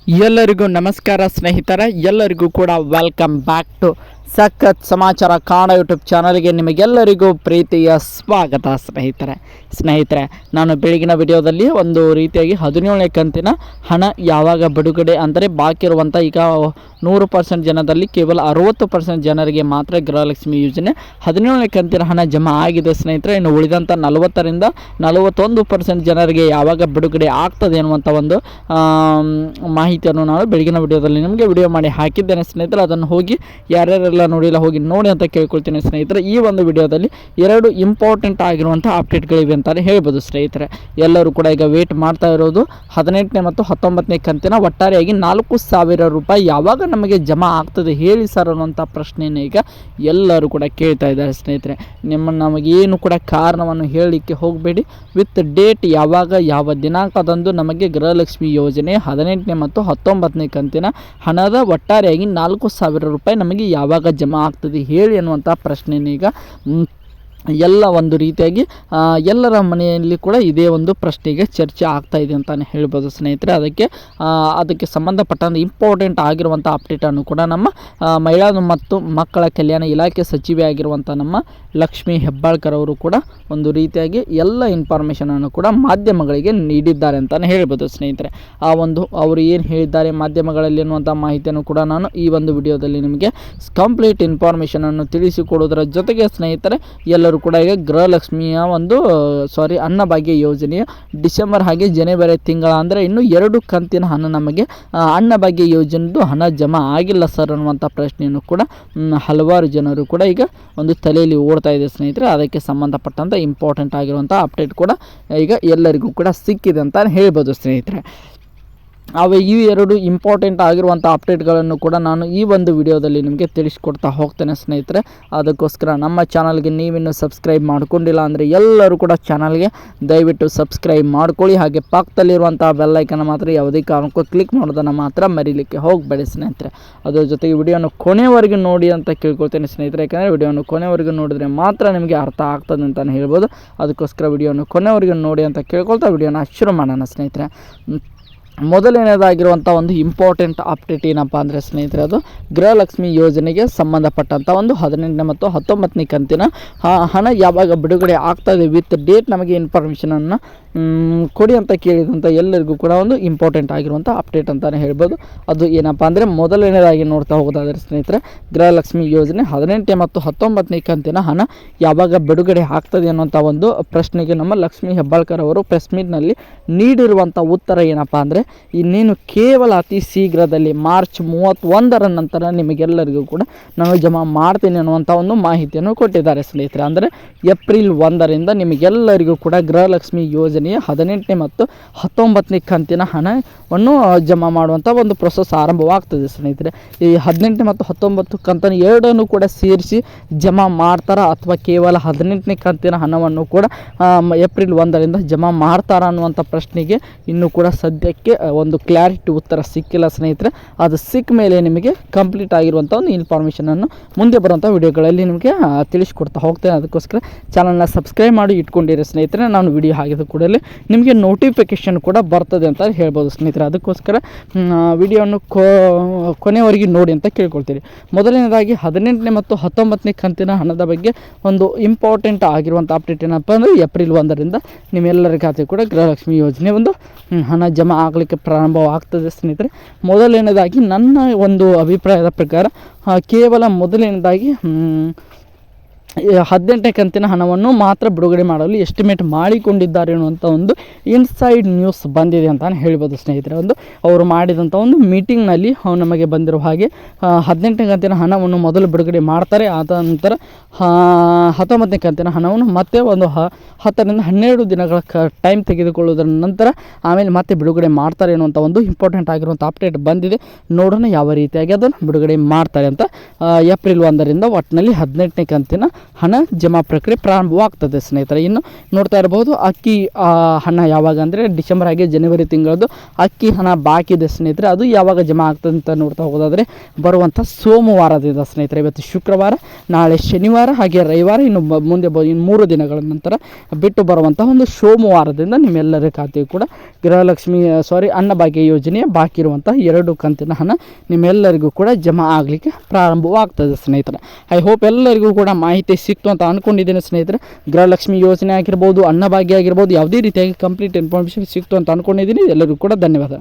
ಎಲ್ಲರಿಗೂ ನಮಸ್ಕಾರ ಸ್ನೇಹಿತರೆ, ಎಲ್ಲರಿಗೂ ಕೂಡ ವೆಲ್ಕಮ್ ಬ್ಯಾಕ್ ಟು ಸಖತ್ ಸಮಾಚಾರ ಕನ್ನಡ ಯೂಟ್ಯೂಬ್ ಚಾನಲ್ಗೆ ನಿಮಗೆಲ್ಲರಿಗೂ ಪ್ರೀತಿಯ ಸ್ವಾಗತ. ಸ್ನೇಹಿತರೆ ನಾನು ಬೆಳಗಿನ ವಿಡಿಯೋದಲ್ಲಿ ಒಂದು ರೀತಿಯಾಗಿ 17ನೇ ಕಂತಿನ ಹಣ ಯಾವಾಗ ಬಿಡುಗಡೆ ಅಂದರೆ ಬಾಕಿ ಇರುವಂಥ ಈಗ 100% ಜನದಲ್ಲಿ ಕೇವಲ 60% ಜನರಿಗೆ ಮಾತ್ರ ಗೃಹಲಕ್ಷ್ಮಿ ಯೋಜನೆ 17ನೇ ಕಂತಿನ ಹಣ ಜಮಾ ಆಗಿದೆ ಸ್ನೇಹಿತರೆ. ಇನ್ನು ಉಳಿದಂಥ 40ರಿಂದ 41% ಜನರಿಗೆ ಯಾವಾಗ ಬಿಡುಗಡೆ ಆಗ್ತದೆ ಅನ್ನುವಂಥ ಒಂದು ಮಾಹಿತಿಯನ್ನು ನಾನು ಬೆಳಗಿನ ವಿಡಿಯೋದಲ್ಲಿ ನಿಮಗೆ ವಿಡಿಯೋ ಮಾಡಿ ಹಾಕಿದ್ದೇನೆ ಸ್ನೇಹಿತರೆ. ಅದನ್ನು ಹೋಗಿ ಯಾರ್ಯಾರೆಲ್ಲ ನೋಡಿಲ್ಲ ಹೋಗಿ ನೋಡಿ ಅಂತ ಕೇಳ್ಕೊಳ್ತೀನಿ ಸ್ನೇಹಿತರೆ. ಈ ಒಂದು ವಿಡಿಯೋದಲ್ಲಿ 2 ಇಂಪಾರ್ಟೆಂಟ್ ಆಗಿರುವಂಥ ಅಪ್ಡೇಟ್ಗಳಿವೆ ಅಂತಲೇ ಹೇಳ್ಬೋದು ಸ್ನೇಹಿತರೆ. ಎಲ್ಲರೂ ಕೂಡ ಈಗ ವೇಟ್ ಮಾಡ್ತಾ ಇರೋದು 18ನೇ ಮತ್ತು 19ನೇ ಕಂತಿನ ಒಟ್ಟಾರೆಯಾಗಿ 4,000 ರೂಪಾಯಿ ಯಾವಾಗ ನಮಗೆ ಜಮಾ ಆಗ್ತದೆ ಹೇಳಿ ಸರ್ ಅನ್ನುವಂಥ ಪ್ರಶ್ನೆಯನ್ನು ಈಗ ಎಲ್ಲರೂ ಕೂಡ ಕೇಳ್ತಾ ಇದ್ದಾರೆ ಸ್ನೇಹಿತರೆ. ನಮಗೇನು ಕೂಡ ಕಾರಣವನ್ನು ಹೇಳಲಿಕ್ಕೆ ಹೋಗಬೇಡಿ. ವಿತ್ ಡೇಟ್ ಯಾವಾಗ ಯಾವ ದಿನಾಂಕದಂದು ನಮಗೆ ಗೃಹಲಕ್ಷ್ಮಿ ಯೋಜನೆ 18ನೇ ಮತ್ತು 19ನೇ ಕಂತಿನ ಹಣದ ಒಟ್ಟಾರೆಯಾಗಿ 4,000 ರೂಪಾಯಿ ನಮಗೆ ಯಾವಾಗ ಜಮಾ ಆಗ್ತದೆ ಹೇಳಿ ಅನ್ನುವಂಥ ಪ್ರಶ್ನೆಯನ್ನು ಈಗ ಎಲ್ಲ ಒಂದು ರೀತಿಯಾಗಿ ಎಲ್ಲರ ಮನೆಯಲ್ಲಿ ಕೂಡ ಇದೇ ಒಂದು ಪ್ರಶ್ನೆಗೆ ಚರ್ಚೆ ಆಗ್ತಾ ಇದೆ ಅಂತಲೇ ಹೇಳ್ಬೋದು ಸ್ನೇಹಿತರೆ. ಅದಕ್ಕೆ ಸಂಬಂಧಪಟ್ಟಂತೆ ಇಂಪಾರ್ಟೆಂಟ್ ಆಗಿರುವಂಥ ಅಪ್ಡೇಟನ್ನು ಕೂಡ ನಮ್ಮ ಮಹಿಳಾ ಮತ್ತು ಮಕ್ಕಳ ಕಲ್ಯಾಣ ಇಲಾಖೆ ಸಚಿವೆ ಆಗಿರುವಂಥ ನಮ್ಮ ಲಕ್ಷ್ಮೀ ಹೆಬ್ಬಾಳ್ಕರ್ ಅವರು ಕೂಡ ಒಂದು ರೀತಿಯಾಗಿ ಎಲ್ಲ ಇನ್ಫಾರ್ಮೇಷನನ್ನು ಕೂಡ ಮಾಧ್ಯಮಗಳಿಗೆ ನೀಡಿದ್ದಾರೆ ಅಂತಲೇ ಹೇಳ್ಬೋದು ಸ್ನೇಹಿತರೆ. ಅವರು ಏನು ಹೇಳಿದ್ದಾರೆ ಮಾಧ್ಯಮಗಳಲ್ಲಿ ಅನ್ನುವಂಥ ಮಾಹಿತಿಯನ್ನು ಕೂಡ ನಾನು ಈ ಒಂದು ವಿಡಿಯೋದಲ್ಲಿ ನಿಮಗೆ ಕಂಪ್ಲೀಟ್ ಇನ್ಫಾರ್ಮೇಷನನ್ನು ತಿಳಿಸಿಕೊಡೋದರ ಜೊತೆಗೆ ಸ್ನೇಹಿತರೆ ಎಲ್ಲರೂ ಕೂಡ ಈಗ ಗೃಹಲಕ್ಷ್ಮಿಯ ಅನ್ನಭಾಗ್ಯ ಯೋಜನೆಯ ಡಿಸೆಂಬರ್ ಹಾಗೆ ಜನವರಿ ತಿಂಗಳ ಅಂದರೆ ಇನ್ನು 2 ಕಂತಿನ ಹಣ ನಮಗೆ ಅನ್ನಭಾಗ್ಯ ಯೋಜನೆದು ಹಣ ಜಮಾ ಆಗಿಲ್ಲ ಸರ್ ಅನ್ನುವಂಥ ಪ್ರಶ್ನೆಯನ್ನು ಕೂಡ ಹಲವಾರು ಜನರು ಕೂಡ ಈಗ ಒಂದು ತಲೆಯಲ್ಲಿ ಓಡ್ತಾ ಇದೆ ಸ್ನೇಹಿತರೆ. ಅದಕ್ಕೆ ಸಂಬಂಧಪಟ್ಟಂಥ ಇಂಪಾರ್ಟೆಂಟ್ ಆಗಿರುವಂಥ ಅಪ್ಡೇಟ್ ಕೂಡ ಈಗ ಎಲ್ಲರಿಗೂ ಕೂಡ ಸಿಕ್ಕಿದೆ ಅಂತ ಹೇಳ್ಬೋದು ಸ್ನೇಹಿತರೆ. ಈ 2 ಇಂಪಾರ್ಟೆಂಟ್ ಆಗಿರುವಂಥ ಅಪ್ಡೇಟ್ಗಳನ್ನು ಕೂಡ ನಾನು ಈ ಒಂದು ವಿಡಿಯೋದಲ್ಲಿ ನಿಮಗೆ ತಿಳಿಸ್ಕೊಡ್ತಾ ಹೋಗ್ತೇನೆ ಸ್ನೇಹಿತರೆ. ಅದಕ್ಕೋಸ್ಕರ ನಮ್ಮ ಚಾನಲ್ಗೆ ನೀವಿನ್ನೂ ಸಬ್ಸ್ಕ್ರೈಬ್ ಮಾಡ್ಕೊಂಡಿಲ್ಲ ಅಂದರೆ ಎಲ್ಲರೂ ಕೂಡ ಚಾನಲ್ಗೆ ದಯವಿಟ್ಟು ಸಬ್ಸ್ಕ್ರೈಬ್ ಮಾಡ್ಕೊಳ್ಳಿ. ಹಾಗೆ ಪಕ್ಕದಲ್ಲಿರುವಂಥ ಬೆಲ್ಲೈಕನ್ನು ಮಾತ್ರ ಯಾವುದೇ ಕಾರಣಕ್ಕೂ ಕ್ಲಿಕ್ ಮಾಡೋದನ್ನು ಮಾತ್ರ ಮರೀಲಿಕ್ಕೆ ಹೋಗಬೇಡಿ ಸ್ನೇಹಿತರೆ. ಅದರ ಜೊತೆಗೆ ವಿಡಿಯೋನ ಕೊನೆವರೆಗೂ ನೋಡಿ ಅಂತ ಕೇಳ್ಕೊಳ್ತೇನೆ ಸ್ನೇಹಿತರೆ. ಯಾಕಂದರೆ ವಿಡಿಯೋನ ಕೊನೆವರೆಗೂ ನೋಡಿದ್ರೆ ಮಾತ್ರ ನಿಮಗೆ ಅರ್ಥ ಆಗ್ತದೆ ಅಂತಲೇ ಹೇಳ್ಬೋದು. ಅದಕ್ಕೋಸ್ಕರ ವಿಡಿಯೋನ ಕೊನೆವರೆಗೂ ನೋಡಿ ಅಂತ ಕೇಳ್ಕೊಳ್ತಾ ವಿಡಿಯೋನ ಶುರು ಮಾಡೋಣ ಸ್ನೇಹಿತರೆ. ಮೊದಲನೇದಾಗಿರುವಂಥ ಒಂದು ಇಂಪಾರ್ಟೆಂಟ್ ಅಪ್ಡೇಟ್ ಏನಪ್ಪ ಅಂದರೆ ಸ್ನೇಹಿತರೆ, ಅದು ಗೃಹಲಕ್ಷ್ಮಿ ಯೋಜನೆಗೆ ಸಂಬಂಧಪಟ್ಟಂಥ ಒಂದು 18ನೇ ಮತ್ತು 19ನೇ ಕಂತಿನ ಹಣ ಯಾವಾಗ ಬಿಡುಗಡೆ ಆಗ್ತಾಯಿದೆ ವಿತ್ ಡೇಟ್ ನಮಗೆ ಇನ್ಫಾರ್ಮೇಷನನ್ನು ಕೊಡಿ ಅಂತ ಕೇಳಿದಂಥ ಎಲ್ಲರಿಗೂ ಕೂಡ ಒಂದು ಇಂಪಾರ್ಟೆಂಟ್ ಆಗಿರುವಂಥ ಅಪ್ಡೇಟ್ ಅಂತಲೇ ಹೇಳ್ಬೋದು. ಅದು ಏನಪ್ಪ ಅಂದರೆ ಮೊದಲನೇದಾಗಿ ನೋಡ್ತಾ ಹೋಗೋದಾದರೆ ಸ್ನೇಹಿತರೆ, ಗೃಹಲಕ್ಷ್ಮಿ ಯೋಜನೆ 18ನೇ ಮತ್ತು 19ನೇ ಕಂತಿನ ಹಣ ಯಾವಾಗ ಬಿಡುಗಡೆ ಆಗ್ತದೆ ಅನ್ನೋಂಥ ಒಂದು ಪ್ರಶ್ನೆಗೆ ನಮ್ಮ ಲಕ್ಷ್ಮೀ ಹೆಬ್ಬಾಳ್ಕರ್ ಅವರು ಪ್ರೆಸ್ ಮೀಟ್ನಲ್ಲಿ ನೀಡಿರುವಂಥ ಉತ್ತರ ಏನಪ್ಪ ಅಂದರೆ, ಇನ್ನೇನು ಕೇವಲ ಅತಿ ಶೀಘ್ರದಲ್ಲಿ ಮಾರ್ಚ್ 31ರ ನಂತರ ನಿಮಗೆಲ್ಲರಿಗೂ ಕೂಡ ನಾನು ಜಮಾ ಮಾಡ್ತೀನಿ ಅನ್ನುವಂಥ ಒಂದು ಮಾಹಿತಿಯನ್ನು ಕೊಟ್ಟಿದ್ದಾರೆ ಸ್ನೇಹಿತರೆ. ಅಂದರೆ ಏಪ್ರಿಲ್ 1ರಿಂದ ನಿಮಗೆಲ್ಲರಿಗೂ ಕೂಡ ಗೃಹಲಕ್ಷ್ಮಿ ಯೋಜನೆಯ 18ನೇ ಮತ್ತು 19ನೇ ಕಂತಿನ ಹಣವನ್ನು ಜಮಾ ಮಾಡುವಂಥ ಒಂದು ಪ್ರೊಸೆಸ್ ಆರಂಭವಾಗ್ತದೆ ಸ್ನೇಹಿತರೆ. ಈ 18ನೇ ಮತ್ತು 19 ಕಂತನ್ನು ಎರಡನ್ನೂ ಕೂಡ ಸೇರಿಸಿ ಜಮಾ ಮಾಡ್ತಾರಾ ಅಥವಾ ಕೇವಲ 18ನೇ ಕಂತಿನ ಹಣವನ್ನು ಕೂಡ ಏಪ್ರಿಲ್ 1ರಿಂದ ಜಮಾ ಮಾಡ್ತಾರಾ ಅನ್ನುವಂಥ ಪ್ರಶ್ನೆಗೆ ಇನ್ನೂ ಕೂಡ ಸದ್ಯಕ್ಕೆ ಒಂದು ಕ್ಲಾರಿಟಿ ಉತ್ತರ ಸಿಕ್ಕಿಲ್ಲ ಸ್ನೇಹಿತರೆ. ಅದು ಸಿಕ್ಕ ಮೇಲೆ ನಿಮಗೆ ಕಂಪ್ಲೀಟ್ ಆಗಿರುವಂಥ ಒಂದು ಇನ್ಫಾರ್ಮೇಷನನ್ನು ಮುಂದೆ ಬರುವಂಥ ವಿಡಿಯೋಗಳಲ್ಲಿ ನಿಮಗೆ ತಿಳಿಸ್ಕೊಡ್ತಾ ಹೋಗ್ತೇನೆ. ಅದಕ್ಕೋಸ್ಕರ ಚಾನಲ್ನ ಸಬ್ಸ್ಕ್ರೈಬ್ ಮಾಡಿ ಇಟ್ಕೊಂಡಿರಿ ಸ್ನೇಹಿತರೆ. ನಾನು ವಿಡಿಯೋ ಹಾಕಿದ ಕೂಡಲೇ ನಿಮಗೆ ನೋಟಿಫಿಕೇಷನ್ ಕೂಡ ಬರ್ತದೆ ಅಂತ ಹೇಳ್ಬೋದು ಸ್ನೇಹಿತರೆ. ಅದಕ್ಕೋಸ್ಕರ ವಿಡಿಯೋವನ್ನು ಕೊನೆವರೆಗೆ ನೋಡಿ ಅಂತ ಕೇಳ್ಕೊಳ್ತೀರಿ. ಮೊದಲನೇದಾಗಿ 18ನೇ ಮತ್ತು 19ನೇ ಕಂತಿನ ಹಣದ ಬಗ್ಗೆ ಒಂದು ಇಂಪಾರ್ಟೆಂಟ್ ಆಗಿರುವಂಥ ಅಪ್ಡೇಟ್ ಏನಪ್ಪ ಅಂದರೆ, ಏಪ್ರಿಲ್ 1ರಿಂದ ನಿಮ್ಮೆಲ್ಲರ ಖಾತೆ ಕೂಡ ಗೃಹಲಕ್ಷ್ಮಿ ಯೋಜನೆ ಒಂದು ಹಣ ಜಮಾ ಆಗಲಿಕ್ಕೆ ಪ್ರಾರಂಭವಾಗ್ತದೆ ಸ್ನೇಹಿತರೆ. ಮೊದಲನೇದಾಗಿ ನನ್ನ ಒಂದು ಅಭಿಪ್ರಾಯದ ಪ್ರಕಾರ ಕೇವಲ ಮೊದಲನೇದಾಗಿ 18ನೇ ಕಂತಿನ ಹಣವನ್ನು ಮಾತ್ರ ಬಿಡುಗಡೆ ಮಾಡಲು ಎಸ್ಟಿಮೇಟ್ ಮಾಡಿಕೊಂಡಿದ್ದಾರೆ ಅನ್ನುವಂಥ ಒಂದು ಇನ್ಸೈಡ್ ನ್ಯೂಸ್ ಬಂದಿದೆ ಅಂತ ಹೇಳ್ಬೋದು ಸ್ನೇಹಿತರೆ. ಅವರು ಮಾಡಿದಂಥ ಒಂದು ಮೀಟಿಂಗ್ನಲ್ಲಿ ನಮಗೆ ಬಂದಿರೋ ಹಾಗೆ 18ನೇ ಕಂತಿನ ಹಣವನ್ನು ಮೊದಲು ಬಿಡುಗಡೆ ಮಾಡ್ತಾರೆ. ಆದ ನಂತರ 19ನೇ ಕಂತಿನ ಹಣವನ್ನು ಮತ್ತೆ ಒಂದು 10ರಿಂದ 12 ದಿನಗಳ ಟೈಮ್ ತೆಗೆದುಕೊಳ್ಳೋದರ ನಂತರ ಆಮೇಲೆ ಮತ್ತೆ ಬಿಡುಗಡೆ ಮಾಡ್ತಾರೆ ಅನ್ನುವಂಥ ಒಂದು ಇಂಪಾರ್ಟೆಂಟ್ ಆಗಿರುವಂಥ ಅಪ್ಡೇಟ್ ಬಂದಿದೆ. ನೋಡೋಣ ಯಾವ ರೀತಿಯಾಗಿ ಅದನ್ನು ಬಿಡುಗಡೆ ಮಾಡ್ತಾರೆ ಅಂತ. ಏಪ್ರಿಲ್ 1ರಿಂದ ಒಟ್ಟಿನಲ್ಲಿ 18ನೇ ಕಂತಿನ ಹಣ ಜಮಾ ಪ್ರಕ್ರಿಯೆ ಪ್ರಾರಂಭವಾಗ್ತದೆ ಸ್ನೇಹಿತರೆ. ಇನ್ನು ನೋಡ್ತಾ ಇರ್ಬೋದು ಅಕ್ಕಿ ಹಣ ಯಾವಾಗ ಅಂದರೆ ಡಿಸೆಂಬರ್ ಆಗಿ ಜನವರಿ ತಿಂಗಳದ್ದು ಅಕ್ಕಿ ಹಣ ಬಾಕಿ ಇದೆ ಸ್ನೇಹಿತರೆ. ಅದು ಯಾವಾಗ ಜಮಾ ಆಗ್ತದೆ ಅಂತ ನೋಡ್ತಾ ಹೋಗೋದಾದರೆ ಬರುವಂಥ ಸೋಮವಾರದಿಂದ ಸ್ನೇಹಿತರೆ. ಇವತ್ತು ಶುಕ್ರವಾರ, ನಾಳೆ ಶನಿವಾರ, ಹಾಗೆ ರವಿವಾರ, ಇನ್ನು ಮುಂದೆ ಇನ್ನು 3 ದಿನಗಳ ನಂತರ ಬಿಟ್ಟು ಬರುವಂಥ ಒಂದು ಸೋಮವಾರದಿಂದ ನಿಮ್ಮೆಲ್ಲರ ಖಾತೆಯು ಕೂಡ ಅನ್ನಭಾಗ್ಯ ಯೋಜನೆಯ ಬಾಕಿ ಇರುವಂಥ 2 ಕಂತಿನ ಹಣ ನಿಮ್ಮೆಲ್ಲರಿಗೂ ಕೂಡ ಜಮಾ ಆಗಲಿಕ್ಕೆ ಪ್ರಾರಂಭವಾಗ್ತದೆ ಸ್ನೇಹಿತರೆ. ಐ ಹೋಪ್ ಎಲ್ಲರಿಗೂ ಕೂಡ ಮಾಹಿತಿ ಸಿಕ್ತು ಅಂತ ಅಂದ್ಕೊಂಡಿದ್ದೀನಿ ಸ್ನೇಹಿತರೆ. ಗೃಹಲಕ್ಷ್ಮಿ ಯೋಜನೆ ಆಗಿರ್ಬೋದು, ಅನ್ನಭಾಗ್ಯ ಆಗಿರ್ಬೋದು, ಯಾವುದೇ ರೀತಿಯಾಗಿ ಕಂಪ್ಲೀಟ್ ಇನ್ಫಾರ್ಮೇಷನ್ ಸಿಕ್ತು ಅಂತ ಅಂದ್ಕೊಂಡಿದ್ದೀನಿ. ಎಲ್ಲರಿಗೂ ಕೂಡ ಧನ್ಯವಾದ.